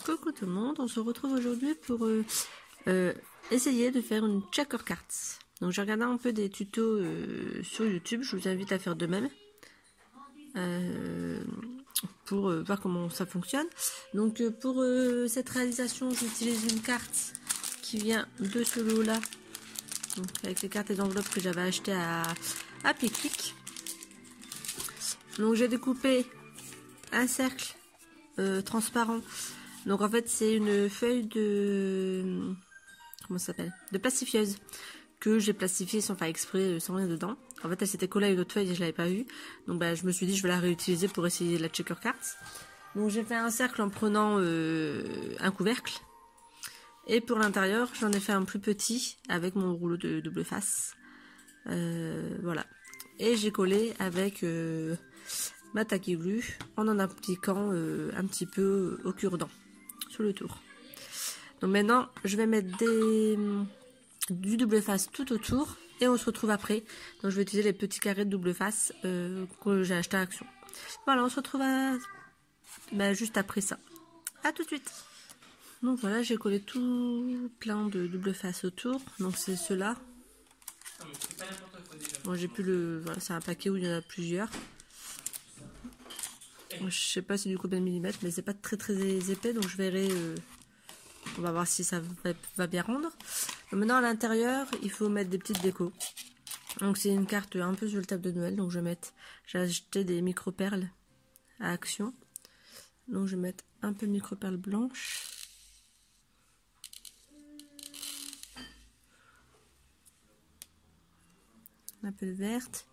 Coucou tout le monde, on se retrouve aujourd'hui pour essayer de faire une checker cards. Donc j'ai regardé un peu des tutos sur YouTube, je vous invite à faire de même pour voir comment ça fonctionne. Donc pour cette réalisation, j'utilise une carte qui vient de ce lot là, donc avec les cartes et enveloppes que j'avais achetées à Picnic. Donc j'ai découpé un cercle transparent. Donc en fait c'est une feuille de comment ça s'appelle, de plastifieuse que j'ai plastifiée sans faire exprès, sans rien dedans. En fait elle s'était collée à une autre feuille et je l'avais pas vue. Donc bah, je me suis dit je vais la réutiliser pour essayer la checker cards. Donc j'ai fait un cercle en prenant un couvercle. Et pour l'intérieur j'en ai fait un plus petit avec mon rouleau de double face. Voilà. Et j'ai collé avec ma tacky glue en appliquant un petit peu au cure-dent sur le tour. Donc maintenant je vais mettre du double face tout autour et on se retrouve après. Donc je vais utiliser les petits carrés de double face que j'ai acheté à Action. Voilà, on se retrouve juste après ça. À tout de suite. Donc voilà, j'ai collé tout plein de double face autour. Donc c'est ceux-là. Bon, j'ai plus le. Voilà, c'est un paquet où il y en a plusieurs. Je sais pas c'est du combien de millimètres, mais c'est pas très épais, donc je verrai. On va voir si ça va bien rendre. Donc maintenant à l'intérieur, il faut mettre des petites décos. Donc c'est une carte un peu sur le table de Noël, donc j'ai acheté des micro perles à Action. Donc je vais mettre un peu de micro perles blanches. Un peu de verte.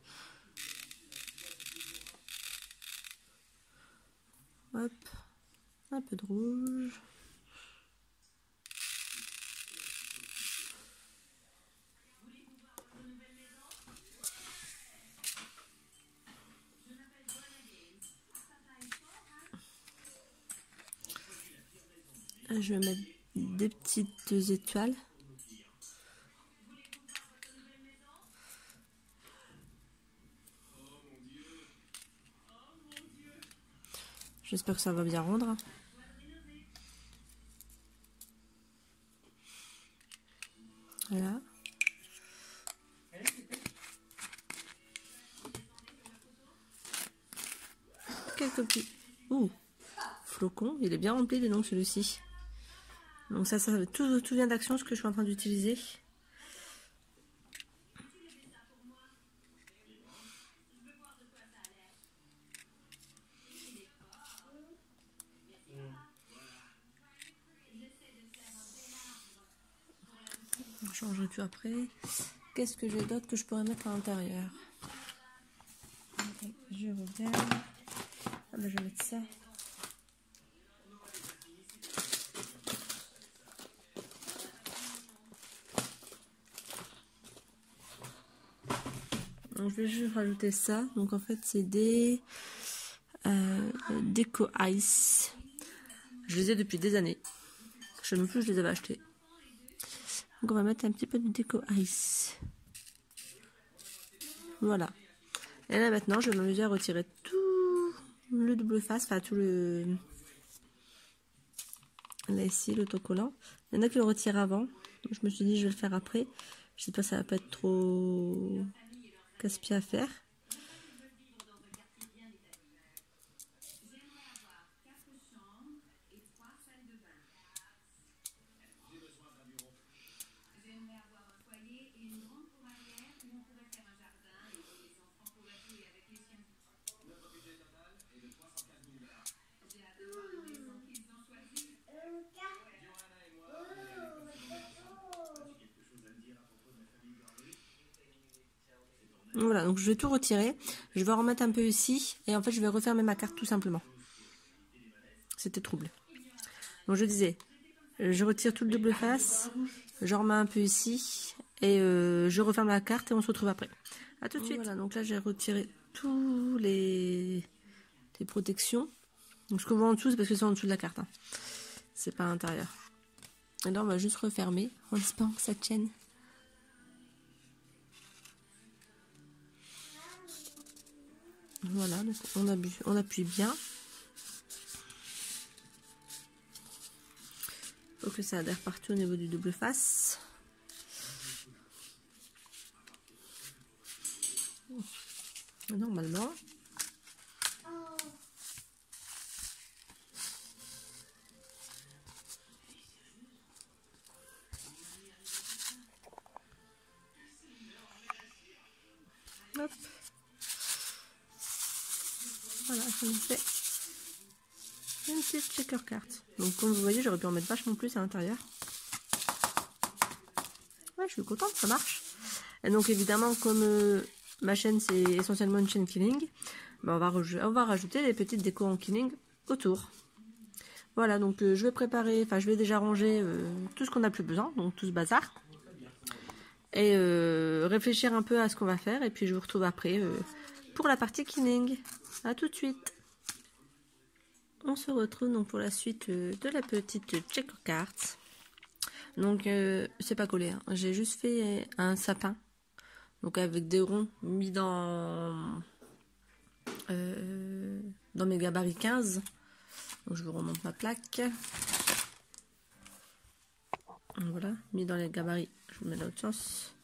Hop, un peu de rouge. Je vais mettre des petites étoiles. J'espère que ça va bien rendre. Voilà. Quelques petits. Ouh, flocons. Il est bien rempli les noms celui-ci. Donc ça tout vient d'Action, ce que je suis en train d'utiliser. On change tout après. Qu'est-ce que j'ai d'autre que je pourrais mettre à l'intérieur? Je regarde. Ah ben je vais mettre ça. Donc, je vais juste rajouter ça. Donc en fait c'est des Déco Ice. Je les ai depuis des années. Je sais même plus où je les avais achetés. Donc on va mettre un petit peu de Déco Ice. Voilà. Et là maintenant je vais m'amuser à retirer tout le double face, enfin tout le... Là ici l'autocollant. Il y en a qui le retirent avant. Donc je me suis dit je vais le faire après. Je sais pas, ça va pas être trop casse-pied à faire. Voilà, donc je vais tout retirer. Je vais en remettre un peu ici. Et en fait, je vais refermer ma carte tout simplement. C'était trouble. Donc je disais, je retire tout le double face. Je remets un peu ici. Et je referme la carte et on se retrouve après. A tout de suite. Voilà, donc là, j'ai retiré tous les protections. Donc ce qu'on voit en dessous, c'est parce que c'est en dessous de la carte. Hein. C'est pas à l'intérieur. Et là, on va juste refermer en espérant que ça tienne. Voilà, donc on appuie bien. que ça adhère partout au niveau du double face. Normalement. Hop. Voilà, ça nous fait une petite checker carte. Donc comme vous voyez, j'aurais pu en mettre vachement plus à l'intérieur. Ouais, je suis contente, ça marche. Et donc évidemment, comme ma chaîne c'est essentiellement une chaîne Killing, ben, on va rajouter des petites décos en Killing autour. Voilà, donc je vais préparer, enfin je vais déjà ranger tout ce qu'on n'a plus besoin, donc tout ce bazar. Et réfléchir un peu à ce qu'on va faire, et puis je vous retrouve après pour la partie Killing. A tout de suite. On se retrouve donc pour la suite de la petite checker card. Donc c'est pas collé, hein. J'ai juste fait un sapin, donc avec des ronds mis dans mes gabarits 15. Donc je vous remonte ma plaque. Voilà, mis dans les gabarits, je vous mets dans l'autre sens,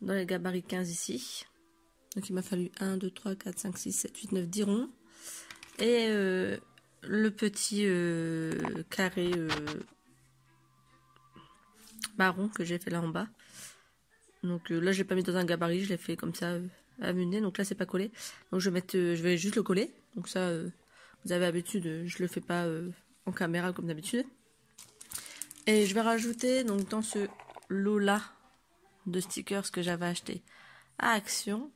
dans les gabarits 15 ici. Donc il m'a fallu 1, 2, 3, 4, 5, 6, 7, 8, 9, 10 ronds. Et le petit carré marron que j'ai fait là en bas. Donc là je l'ai pas mis dans un gabarit, je l'ai fait comme ça à mener. Donc là c'est pas collé. Donc je vais juste le coller. Donc ça vous avez l'habitude, je le fais pas en caméra comme d'habitude. Et je vais rajouter donc dans ce lot là de stickers que j'avais acheté à Action,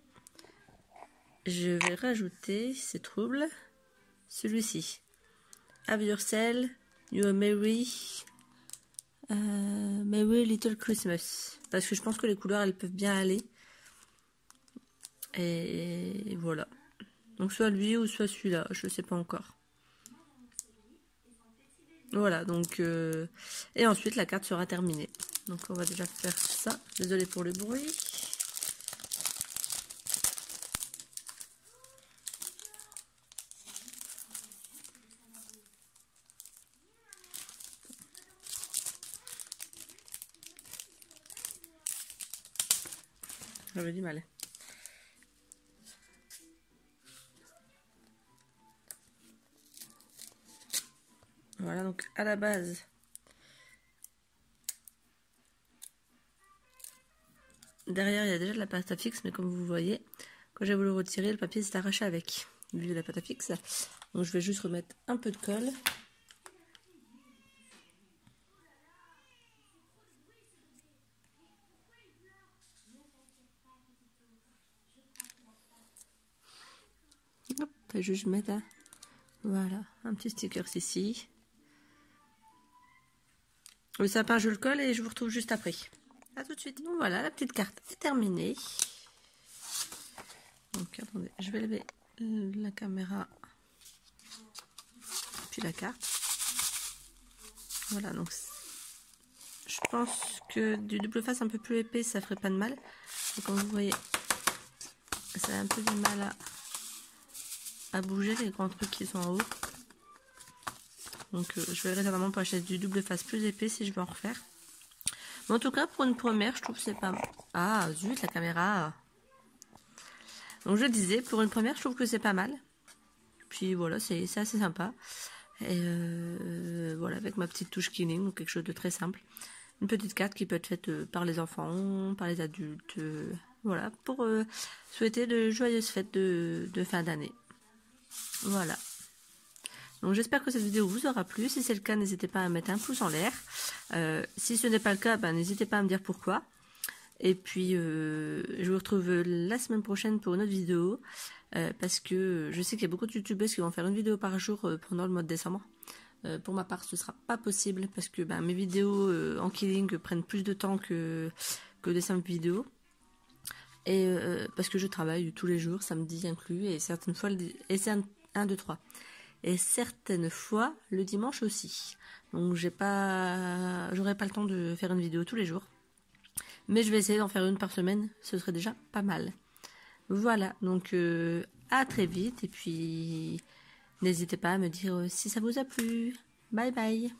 je vais rajouter, c'est trouble, celui-ci. Have yourself, you're merry little Christmas. Parce que je pense que les couleurs elles peuvent bien aller. Et voilà. Donc soit lui ou soit celui-là, je sais pas encore. Voilà, donc et ensuite la carte sera terminée. Donc on va déjà faire ça. Désolée pour le bruit. J'avais du mal. Voilà, donc à la base, derrière il y a déjà de la pâte à fixe, mais comme vous voyez, quand j'ai voulu retirer, le papier s'est arraché avec vu de la pâte à fixe. Donc je vais juste remettre un peu de colle. Hop, je vais juste mettre voilà, un petit sticker ici. Le sapin, je le colle et je vous retrouve juste après. A tout de suite. Donc voilà, la petite carte est terminée. Donc attendez, je vais lever la caméra. Puis la carte. Voilà, donc je pense que du double face un peu plus épais, ça ferait pas de mal. Et comme vous voyez, ça a un peu du mal à bouger les grands trucs qui sont en haut. Donc je verrai certainement pour acheter du double face plus épais si je veux en refaire. Mais en tout cas, pour une première, je trouve que c'est pas mal. Ah, zut, la caméra. Donc je disais, pour une première, je trouve que c'est pas mal. Puis voilà, c'est assez sympa. Et voilà, avec ma petite touche Killing, donc quelque chose de très simple. Une petite carte qui peut être faite par les enfants, par les adultes. Voilà, pour souhaiter de joyeuses fêtes de fin d'année. Voilà. Donc j'espère que cette vidéo vous aura plu. Si c'est le cas, n'hésitez pas à mettre un pouce en l'air. Si ce n'est pas le cas, n'hésitez pas à me dire pourquoi. Et puis je vous retrouve la semaine prochaine pour une autre vidéo. Parce que je sais qu'il y a beaucoup de youtubeuses qui vont faire une vidéo par jour pendant le mois de décembre. Pour ma part, ce sera pas possible parce que mes vidéos en Killing prennent plus de temps que des simples vidéos. Et parce que je travaille tous les jours, samedi inclus, et certaines fois, et c'est 1, 2, 3. Et certaines fois le dimanche aussi. Donc j'aurai pas le temps de faire une vidéo tous les jours. Mais je vais essayer d'en faire une par semaine, ce serait déjà pas mal. Voilà, donc à très vite et puis n'hésitez pas à me dire si ça vous a plu. Bye bye.